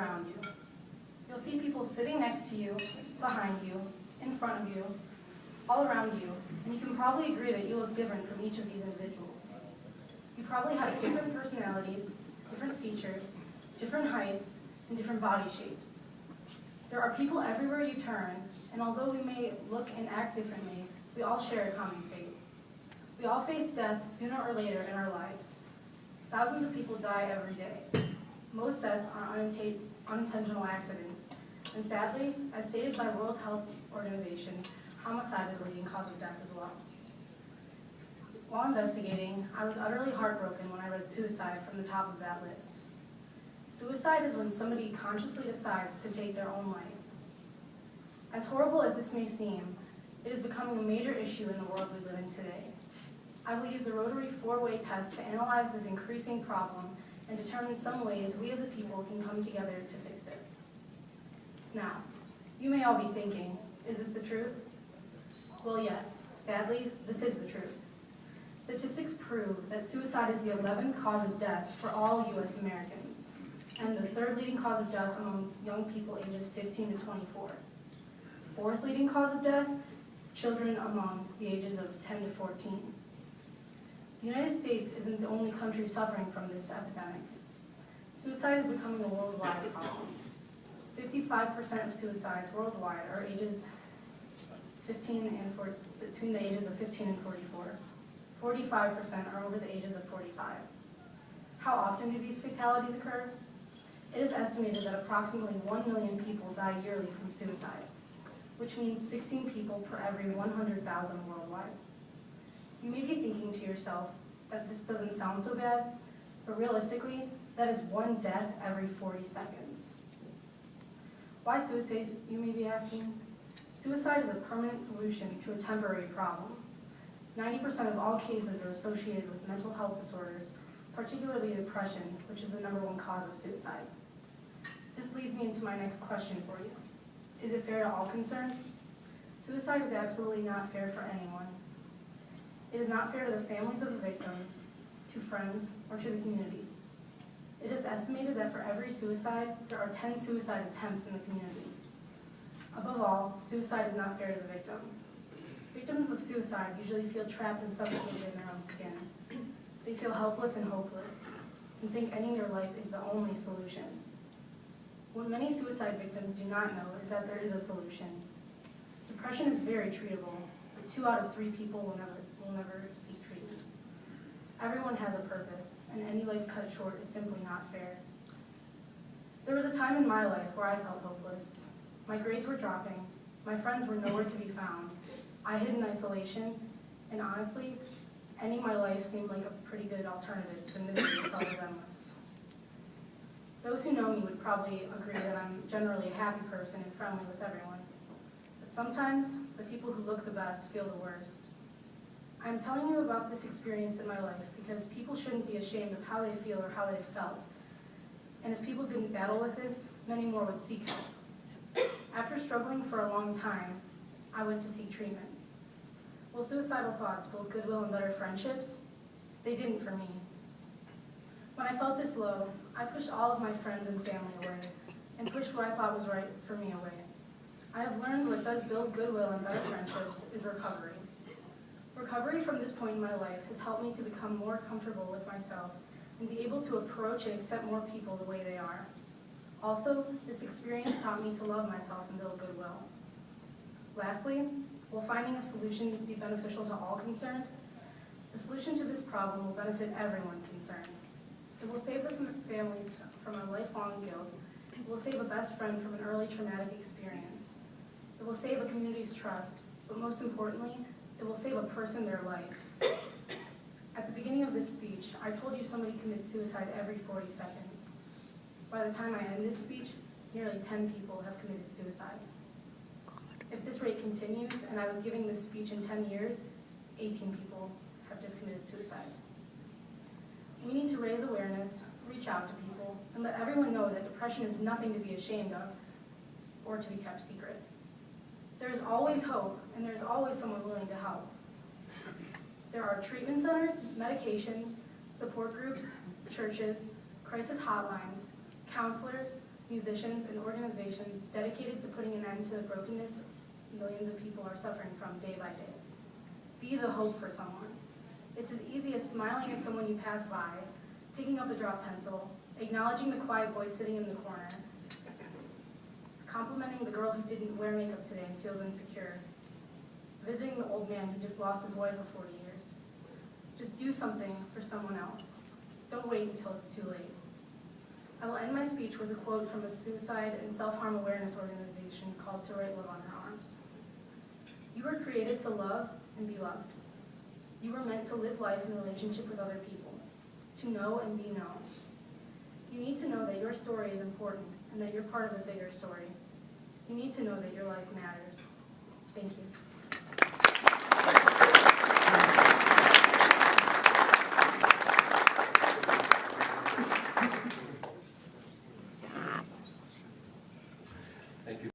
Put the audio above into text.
around you. You'll see people sitting next to you, behind you, in front of you, all around you, and you can probably agree that you look different from each of these individuals. You probably have different personalities, different features, different heights, and different body shapes. There are people everywhere you turn, and although we may look and act differently, we all share a common fate. We all face death sooner or later in our lives. Thousands of people die every day. Most deaths are unintentional accidents, and sadly, as stated by World Health Organization, homicide is the leading cause of death as well. While investigating, I was utterly heartbroken when I read suicide from the top of that list. Suicide is when somebody consciously decides to take their own life. As horrible as this may seem, it is becoming a major issue in the world we live in today. I will use the Rotary 4-way test to analyze this increasing problem and determine some ways we as a people can come together to fix it. Now, you may all be thinking, is this the truth? Well, yes, sadly, this is the truth. Statistics prove that suicide is the 11th cause of death for all U.S. Americans, and the third leading cause of death among young people ages 15 to 24. Fourth leading cause of death, children among the ages of 10 to 14. The United States isn't the only country suffering from this epidemic. Suicide is becoming a worldwide problem. 55% of suicides worldwide are ages 15 and between the ages of 15 and 44. 45% are over the ages of 45. How often do these fatalities occur? It is estimated that approximately 1 million people die yearly from suicide, which means 16 people per every 100,000 worldwide. You may be thinking to yourself that this doesn't sound so bad, but realistically, that is one death every 40 seconds. Why suicide, you may be asking? Suicide is a permanent solution to a temporary problem. 90% of all cases are associated with mental health disorders, particularly depression, which is the #1 cause of suicide. This leads me into my next question for you. Is it fair to all concerned? Suicide is absolutely not fair for anyone. It is not fair to the families of the victims, to friends, or to the community. It is estimated that for every suicide, there are 10 suicide attempts in the community. Above all, suicide is not fair to the victim. Victims of suicide usually feel trapped and suffocated in their own skin. They feel helpless and hopeless, and think ending their life is the only solution. What many suicide victims do not know is that there is a solution. Depression is very treatable, but 2 out of 3 people will never seek treatment. Everyone has a purpose, and any life cut short is simply not fair. There was a time in my life where I felt hopeless. My grades were dropping, my friends were nowhere to be found, I hid in isolation, and honestly, ending my life seemed like a pretty good alternative to misery that felt as endless. Those who know me would probably agree that I'm generally a happy person and friendly with everyone. But sometimes, the people who look the best feel the worst. I'm telling you about this experience in my life because people shouldn't be ashamed of how they feel or how they felt. And if people didn't battle with this, many more would seek help. After struggling for a long time, I went to seek treatment. Will suicidal thoughts build goodwill and better friendships? They didn't for me. When I felt this low, I pushed all of my friends and family away, and pushed what I thought was right for me away. I have learned what does build goodwill and better friendships is recovery. Recovery from this point in my life has helped me to become more comfortable with myself and be able to approach and accept more people the way they are. Also, this experience taught me to love myself and build goodwill. Lastly, will finding a solution be beneficial to all concerned? The solution to this problem will benefit everyone concerned. It will save the families from a lifelong guilt. It will save a best friend from an early traumatic experience. It will save a community's trust, but most importantly, it will save a person their life. At the beginning of this speech, I told you somebody commits suicide every 40 seconds. By the time I end this speech, nearly 10 people have committed suicide. If this rate continues, and I was giving this speech in 10 years, 18 people have just committed suicide. We need to raise awareness, reach out to people, and let everyone know that depression is nothing to be ashamed of or to be kept secret. There's always hope, and there's always someone willing to help. There are treatment centers, medications, support groups, churches, crisis hotlines, counselors, musicians, and organizations dedicated to putting an end to the brokenness millions of people are suffering from day by day. Be the hope for someone. It's as easy as smiling at someone you pass by, picking up a drop pencil, acknowledging the quiet boy sitting in the corner, complimenting the girl who didn't wear makeup today and feels insecure, visiting the old man who just lost his wife of 40 years. Just do something for someone else. Don't wait until it's too late. I will end my speech with a quote from a suicide and self-harm awareness organization called To Write Love on Her Arms. You were created to love and be loved. You were meant to live life in relationship with other people, to know and be known. You need to know that your story is important and that you're part of a bigger story. You need to know that your life matters.